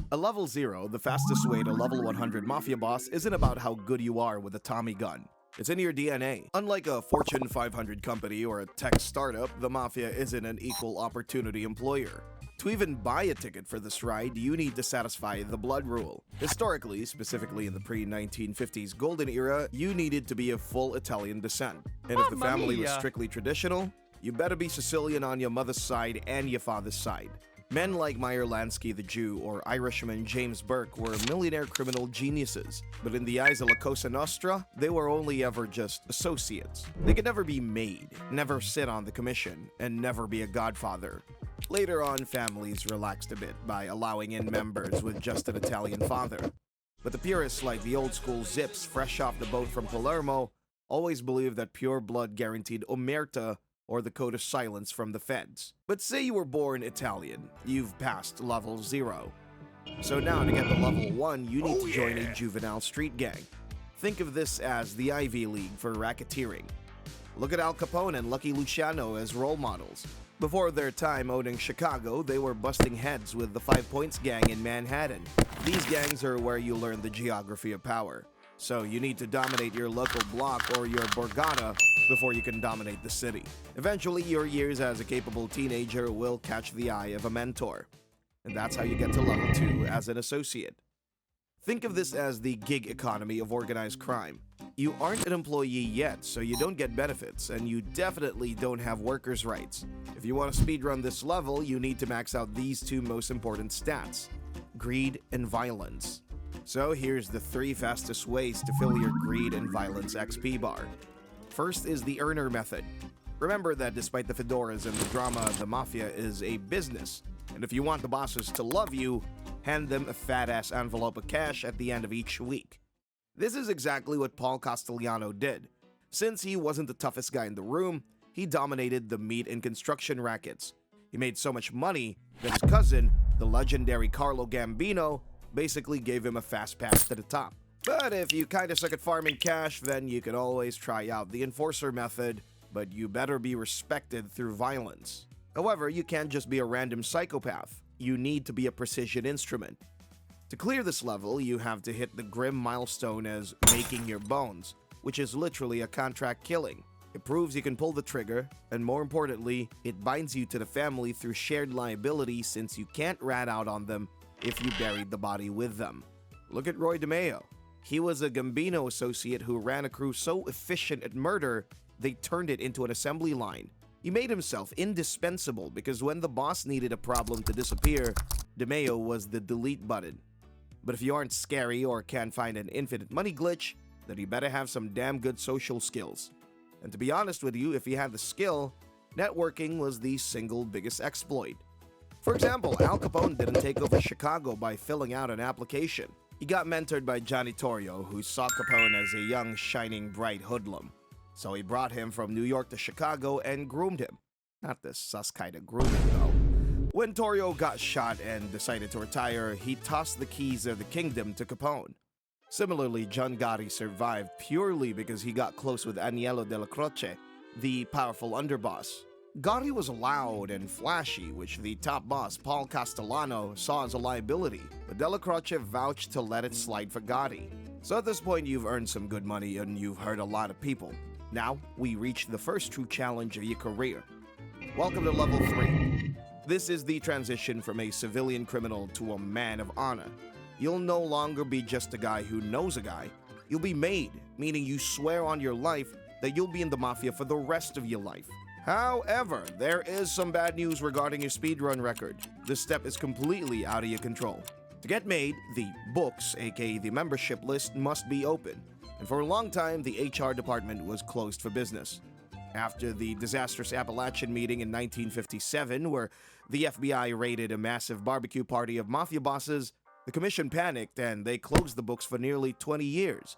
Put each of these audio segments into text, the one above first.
A level 0, the fastest way to level 100 Mafia boss, isn't about how good you are with a Tommy gun. It's in your DNA. Unlike a Fortune 500 company or a tech startup, the Mafia isn't an equal opportunity employer. To even buy a ticket for this ride, you need to satisfy the blood rule. Historically, specifically in the pre-1950s golden era, you needed to be of full Italian descent. And if the Mamma family was mia. strictly traditional, you better be Sicilian on your mother's side and your father's side. Men like Meyer Lansky the Jew or Irishman James Burke were millionaire criminal geniuses, but in the eyes of La Cosa Nostra, they were only ever just associates. They could never be made, never sit on the commission, and never be a godfather. Later on, families relaxed a bit by allowing in members with just an Italian father. But the purists like the old school Zips fresh off the boat from Palermo always believed that pure blood guaranteed omerta or the code of silence from the feds. But say you were born Italian, you've passed level 0. So now to get to level 1, you need to join a juvenile street gang. Think of this as the Ivy League for racketeering. Look at Al Capone and Lucky Luciano as role models. Before their time owning Chicago, they were busting heads with the 5 Points Gang in Manhattan. These gangs are where you learn the geography of power. So you need to dominate your local block or your borgata before you can dominate the city. Eventually, your years as a capable teenager will catch the eye of a mentor. And that's how you get to level 2 as an associate. Think of this as the gig economy of organized crime. You aren't an employee yet, so you don't get benefits, and you definitely don't have workers' rights. If you want to speedrun this level, you need to max out these 2 most important stats: greed and violence. So here's the 3 fastest ways to fill your greed and violence XP bar. First is the earner method. Remember that despite the fedoras and the drama, the Mafia is a business, and if you want the bosses to love you, hand them a fat-ass envelope of cash at the end of each week. This is exactly what Paul Castellano did. Since he wasn't the toughest guy in the room, he dominated the meat and construction rackets. He made so much money that his cousin, the legendary Carlo Gambino, basically gave him a fast pass to the top. But if you kinda suck at farming cash, then you can always try out the enforcer method, but you better be respected through violence. However, you can't just be a random psychopath. You need to be a precision instrument. To clear this level, you have to hit the grim milestone as making your bones, which is literally a contract killing. It proves you can pull the trigger, and more importantly, it binds you to the family through shared liability since you can't rat out on them if you buried the body with them. Look at Roy DeMeo. He was a Gambino associate who ran a crew so efficient at murder, they turned it into an assembly line. He made himself indispensable because when the boss needed a problem to disappear, DeMeo was the delete button. But if you aren't scary or can't find an infinite money glitch, then you better have some damn good social skills. And to be honest with you, if you had the skill, networking was the single biggest exploit. For example, Al Capone didn't take over Chicago by filling out an application. He got mentored by Johnny Torrio, who saw Capone as a young, shining, bright hoodlum. So he brought him from New York to Chicago and groomed him. Not this sus kind of grooming, though. When Torrio got shot and decided to retire, he tossed the keys of the kingdom to Capone. Similarly, John Gotti survived purely because he got close with Agnello Della Croce, the powerful underboss. Gotti was loud and flashy, which the top boss, Paul Castellano, saw as a liability, but Della Croce vouched to let it slide for Gotti. So at this point, you've earned some good money and you've hurt a lot of people. Now, we reach the first true challenge of your career. Welcome to level 3. This is the transition from a civilian criminal to a man of honor. You'll no longer be just a guy who knows a guy. You'll be made, meaning you swear on your life that you'll be in the Mafia for the rest of your life. However, there is some bad news regarding your speedrun record. This step is completely out of your control. To get made, the books, aka the membership list, must be open. And for a long time, the HR department was closed for business. After the disastrous Appalachian meeting in 1957, where the FBI raided a massive barbecue party of Mafia bosses, the commission panicked and they closed the books for nearly 20 years.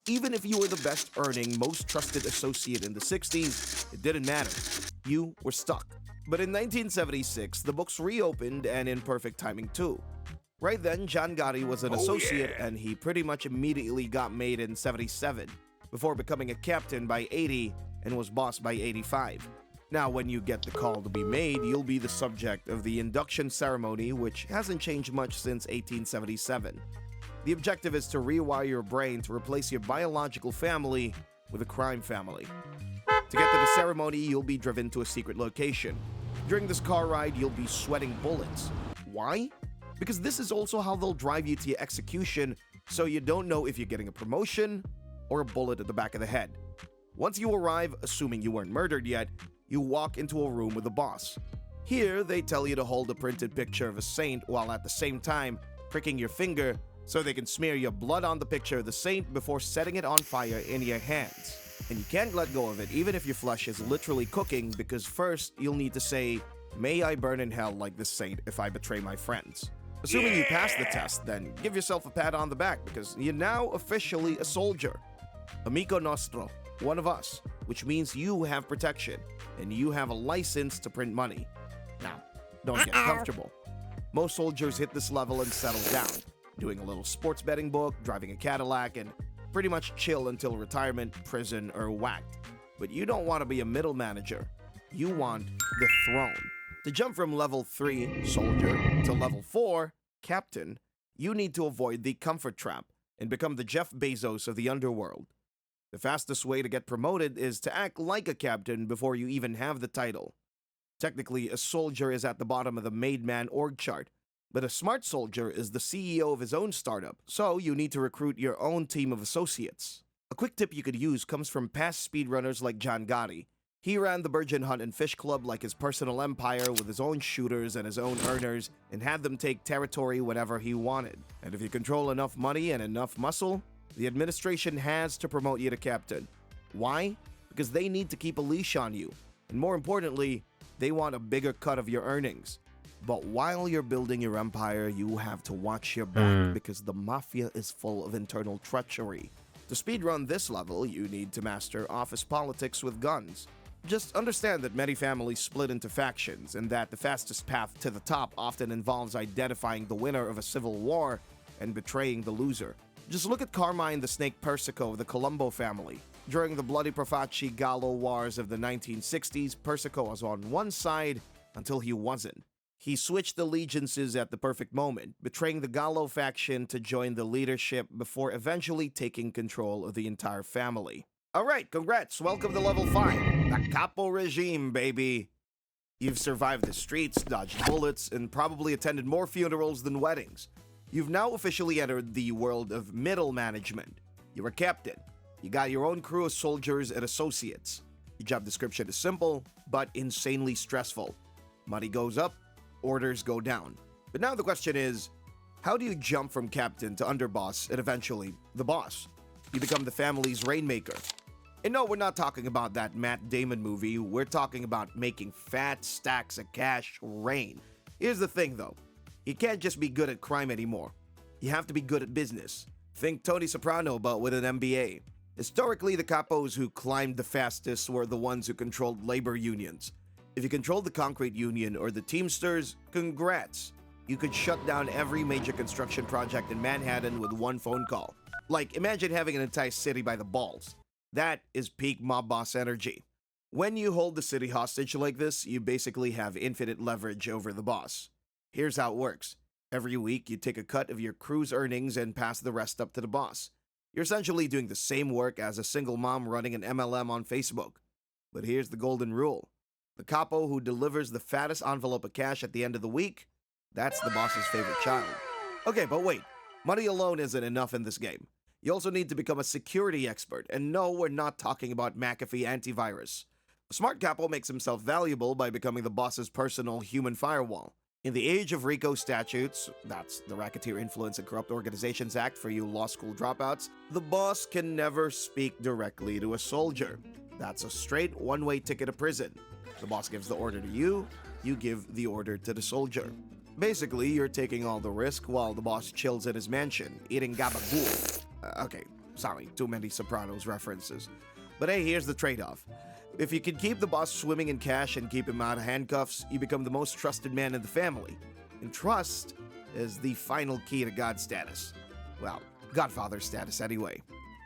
Even if you were the best earning, most trusted associate in the 60s, it didn't matter. You were stuck. But in 1976, the books reopened and in perfect timing too. Right then, John Gotti was an associate and he pretty much immediately got made in 77, before becoming a captain by 80 and was boss by 85. Now, when you get the call to be made, you'll be the subject of the induction ceremony, which hasn't changed much since 1877. The objective is to rewire your brain to replace your biological family with a crime family. To get to the ceremony, you'll be driven to a secret location. During this car ride, you'll be sweating bullets. Why? Because this is also how they'll drive you to your execution, so you don't know if you're getting a promotion or a bullet at the back of the head. Once you arrive, assuming you weren't murdered yet, you walk into a room with the boss. Here, they tell you to hold a printed picture of a saint while at the same time pricking your finger so they can smear your blood on the picture of the saint before setting it on fire in your hands. And you can't let go of it even if your flesh is literally cooking, because first you'll need to say, "May I burn in hell like this saint if I betray my friends." Assuming you pass the test, then give yourself a pat on the back because you're now officially a soldier. Amico nostro, one of us, which means you have protection and you have a license to print money. Now, don't get comfortable. Most soldiers hit this level and settle down, doing a little sports betting book, driving a Cadillac, and pretty much chill until retirement, prison, or whacked. But you don't want to be a middle manager. You want the throne. To jump from level 3, soldier, to level 4, captain, you need to avoid the comfort trap and become the Jeff Bezos of the underworld. The fastest way to get promoted is to act like a captain before you even have the title. Technically, a soldier is at the bottom of the made man org chart, but a smart soldier is the CEO of his own startup, so you need to recruit your own team of associates. A quick tip you could use comes from past speedrunners like John Gotti. He ran the Virgin Hunt and Fish Club like his personal empire with his own shooters and his own earners and had them take territory whenever he wanted. And if you control enough money and enough muscle, the administration has to promote you to captain. Why? Because they need to keep a leash on you. And more importantly, they want a bigger cut of your earnings. But while you're building your empire, you have to watch your back because the Mafia is full of internal treachery. To speedrun this level, you need to master office politics with guns. Just understand that many families split into factions and that the fastest path to the top often involves identifying the winner of a civil war and betraying the loser. Just look at Carmine the Snake Persico of the Colombo family. During the bloody Profaci Gallo Wars of the 1960s, Persico was on one side until he wasn't. He switched allegiances at the perfect moment, betraying the Gallo faction to join the leadership before eventually taking control of the entire family. Alright, congrats, welcome to level 5, the caporegime, baby. You've survived the streets, dodged bullets, and probably attended more funerals than weddings. You've now officially entered the world of middle management. You're a captain. You got your own crew of soldiers and associates. Your job description is simple, but insanely stressful. Money goes up, orders go down. But now the question is, how do you jump from captain to underboss and eventually the boss? You become the family's rainmaker. And no, we're not talking about that Matt Damon movie. We're talking about making fat stacks of cash rain. Here's the thing though. You can't just be good at crime anymore. You have to be good at business. Think Tony Soprano, but with an MBA. Historically, the capos who climbed the fastest were the ones who controlled labor unions. If you controlled the concrete union or the Teamsters, congrats. You could shut down every major construction project in Manhattan with one phone call. Like, imagine having an entire city by the balls. That is peak mob boss energy. When you hold the city hostage like this, you basically have infinite leverage over the boss. Here's how it works. Every week, you take a cut of your crew's earnings and pass the rest up to the boss. You're essentially doing the same work as a single mom running an MLM on Facebook. But here's the golden rule. The capo who delivers the fattest envelope of cash at the end of the week, that's the boss's favorite child. Okay, but wait. Money alone isn't enough in this game. You also need to become a security expert. And no, we're not talking about McAfee antivirus. A smart capo makes himself valuable by becoming the boss's personal human firewall. In the age of RICO statutes, that's the Racketeer Influence and Corrupt Organizations Act for you law school dropouts, the boss can never speak directly to a soldier. That's a straight one-way ticket to prison. The boss gives the order to you, you give the order to the soldier. Basically, you're taking all the risk while the boss chills at his mansion, eating gabagool. Okay, sorry, too many Sopranos references. But hey, here's the trade-off. If you can keep the boss swimming in cash and keep him out of handcuffs, you become the most trusted man in the family. And trust is the final key to God status. Well, Godfather status anyway.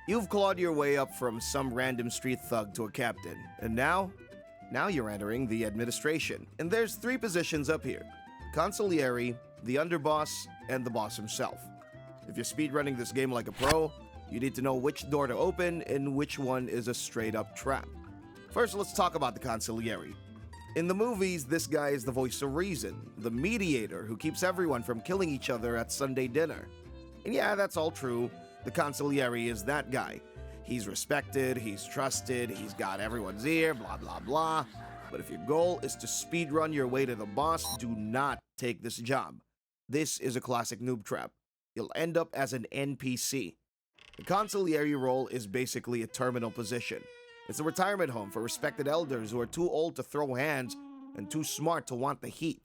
You've clawed your way up from some random street thug to a captain, and now Now you're entering the administration, and there's three positions up here: consigliere, the underboss, and the boss himself. If you're speedrunning this game like a pro, you need to know which door to open and which one is a straight-up trap. First, let's talk about the consigliere. In the movies, this guy is the voice of reason, the mediator who keeps everyone from killing each other at Sunday dinner. And yeah, that's all true. The consigliere is that guy. He's respected, he's trusted, he's got everyone's ear, blah blah blah. But if your goal is to speedrun your way to the boss, do not take this job. This is a classic noob trap. You'll end up as an NPC. The consigliere role is basically a terminal position. It's a retirement home for respected elders who are too old to throw hands and too smart to want the heat.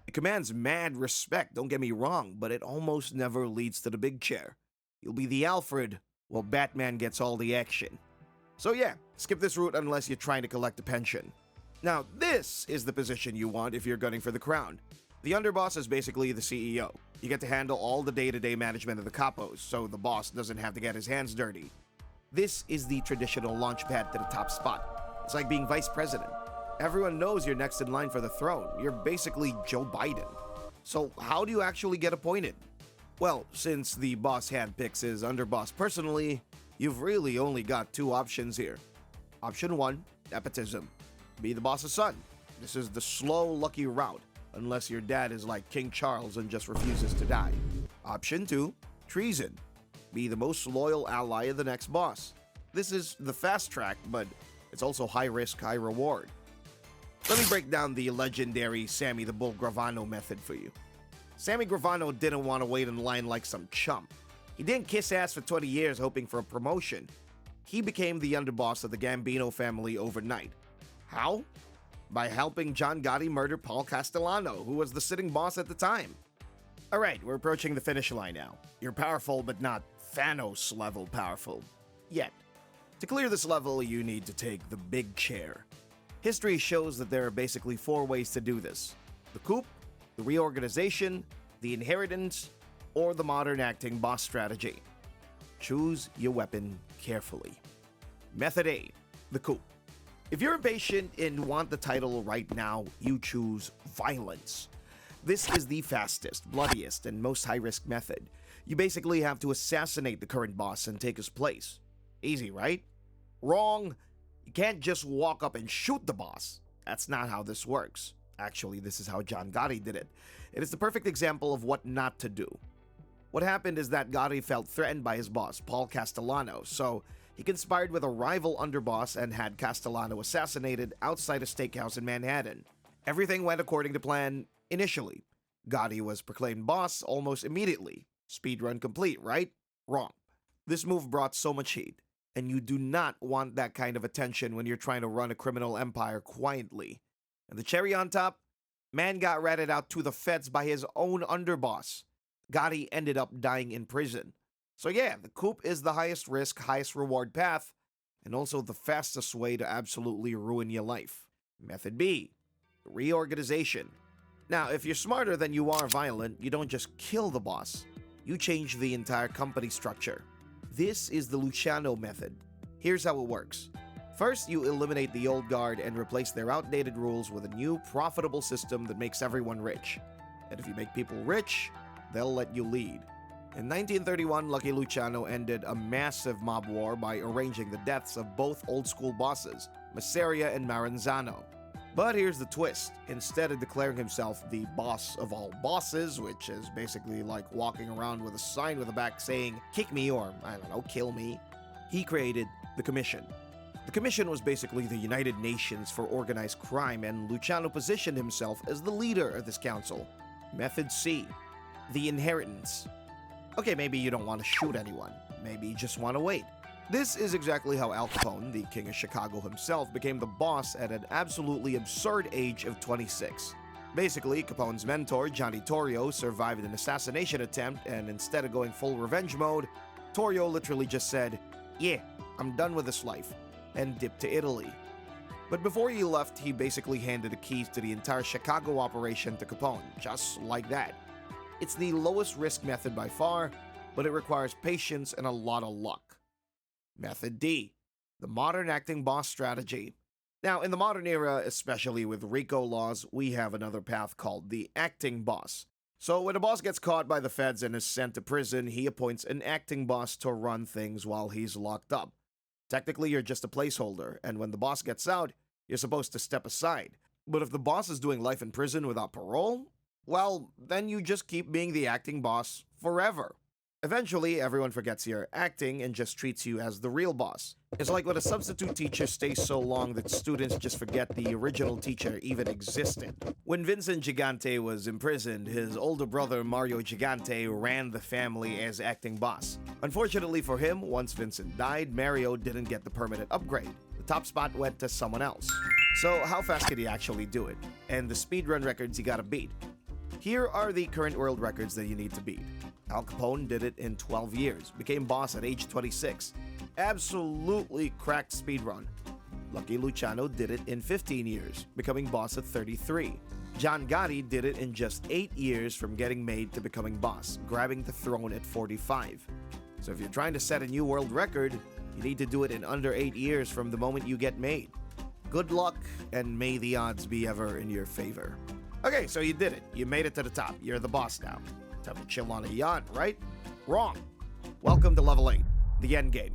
It commands mad respect, don't get me wrong, but it almost never leads to the big chair. You'll be the Alfred while Batman gets all the action. So yeah, skip this route unless you're trying to collect a pension. Now, this is the position you want if you're gunning for the crown. The underboss is basically the CEO. You get to handle all the day-to-day management of the capos, so the boss doesn't have to get his hands dirty. This is the traditional launchpad to the top spot. It's like being vice president. Everyone knows you're next in line for the throne. You're basically Joe Biden. So how do you actually get appointed? Well, since the boss handpicks his underboss personally, you've really only got two options here. Option 1, nepotism. Be the boss's son. This is the slow, lucky route, unless your dad is like King Charles and just refuses to die. Option 2, treason. Be the most loyal ally of the next boss. This is the fast track, but it's also high risk, high reward. Let me break down the legendary Sammy the Bull Gravano method for you. Sammy Gravano didn't want to wait in line like some chump. He didn't kiss ass for 20 years hoping for a promotion. He became the underboss of the Gambino family overnight. How? By helping John Gotti murder Paul Castellano, who was the sitting boss at the time. Alright, we're approaching the finish line now. You're powerful, but not Thanos level powerful. Yet. To clear this level, you need to take the big chair. History shows that there are basically 4 ways to do this: the coup, the reorganization, the inheritance, or the modern acting boss strategy. Choose your weapon carefully. Method A, the coup. If you're impatient and want the title right now, you choose violence. This is the fastest, bloodiest, and most high-risk method. You basically have to assassinate the current boss and take his place. Easy, right? Wrong. You can't just walk up and shoot the boss. That's not how this works. Actually, this is how John Gotti did it. It is the perfect example of what not to do. What happened is that Gotti felt threatened by his boss, Paul Castellano, so he conspired with a rival underboss and had Castellano assassinated outside a steakhouse in Manhattan. Everything went according to plan initially. Gotti was proclaimed boss almost immediately. Speedrun complete, right? Wrong. This move brought so much heat, and you do not want that kind of attention when you're trying to run a criminal empire quietly. And the cherry on top, man got ratted out to the feds by his own underboss. Gotti ended up dying in prison. So yeah, the coup is the highest risk, highest reward path, and also the fastest way to absolutely ruin your life. Method B, reorganization. Now, if you're smarter than you are violent, you don't just kill the boss. You change the entire company structure. This is the Luciano method. Here's how it works. First, you eliminate the old guard and replace their outdated rules with a new, profitable system that makes everyone rich. And if you make people rich, they'll let you lead. In 1931, Lucky Luciano ended a massive mob war by arranging the deaths of both old-school bosses, Masseria and Maranzano. But here's the twist. Instead of declaring himself the boss of all bosses, which is basically like walking around with a sign with a back saying, "Kick me," or, I don't know, "Kill me," he created the Commission. The Commission was basically the United Nations for organized crime, and Luciano positioned himself as the leader of this council. Method C, the inheritance. Okay, maybe you don't want to shoot anyone. Maybe you just want to wait. This is exactly how Al Capone, the king of Chicago himself, became the boss at an absolutely absurd age of 26. Basically, Capone's mentor, Johnny Torrio, survived an assassination attempt, and instead of going full revenge mode, Torrio literally just said, "Yeah, I'm done with this life," and dipped to Italy. But before he left, he basically handed the keys to the entire Chicago operation to Capone, just like that. It's the lowest risk method by far, but it requires patience and a lot of luck. Method D, the modern acting boss strategy. Now, in the modern era, especially with RICO laws, we have another path called the acting boss. So when a boss gets caught by the feds and is sent to prison, he appoints an acting boss to run things while he's locked up. Technically, you're just a placeholder, and when the boss gets out, you're supposed to step aside. But if the boss is doing life in prison without parole, well, then you just keep being the acting boss forever. Eventually, everyone forgets you're acting and just treats you as the real boss. It's like when a substitute teacher stays so long that students just forget the original teacher even existed. When Vincent Gigante was imprisoned, his older brother Mario Gigante ran the family as acting boss. Unfortunately for him, once Vincent died, Mario didn't get the permanent upgrade. The top spot went to someone else. So how fast could he actually do it? And the speedrun records he gotta beat. Here are the current world records that you need to beat. Al Capone did it in 12 years, became boss at age 26. Absolutely cracked speedrun. Lucky Luciano did it in 15 years, becoming boss at 33. John Gotti did it in just 8 years from getting made to becoming boss, grabbing the throne at 45. So if you're trying to set a new world record, you need to do it in under 8 years from the moment you get made. Good luck, and may the odds be ever in your favor. Okay, so you did it. You made it to the top. You're the boss now. Time to chill on a yacht, right? Wrong. Welcome to level 8, the endgame.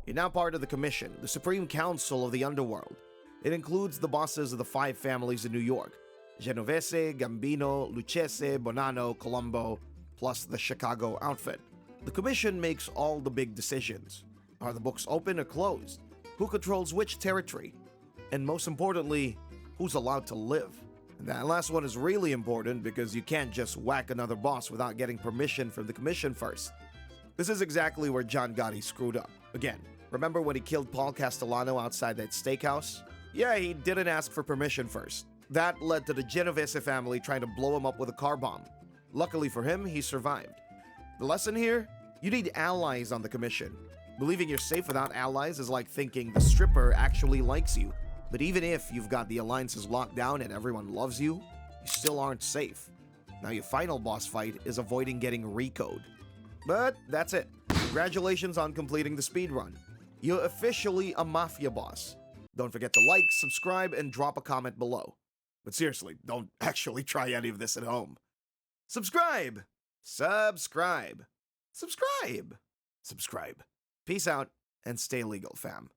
You're now part of the Commission, the Supreme Council of the Underworld. It includes the bosses of the 5 families in New York: Genovese, Gambino, Lucchese, Bonanno, Colombo, plus the Chicago outfit. The Commission makes all the big decisions. Are the books open or closed? Who controls which territory? And most importantly, who's allowed to live? And that last one is really important because you can't just whack another boss without getting permission from the Commission first. This is exactly where John Gotti screwed up. Again, remember when he killed Paul Castellano outside that steakhouse? Yeah, he didn't ask for permission first. That led to the Genovese family trying to blow him up with a car bomb. Luckily for him, he survived. The lesson here? You need allies on the Commission. Believing you're safe without allies is like thinking the stripper actually likes you. But even if you've got the alliances locked down and everyone loves you, you still aren't safe. Now your final boss fight is avoiding getting RICO'd. But that's it. Congratulations on completing the speedrun. You're officially a Mafia boss. Don't forget to like, subscribe, and drop a comment below. But seriously, don't actually try any of this at home. Subscribe! Subscribe! Subscribe! Subscribe. Peace out, and stay legal, fam.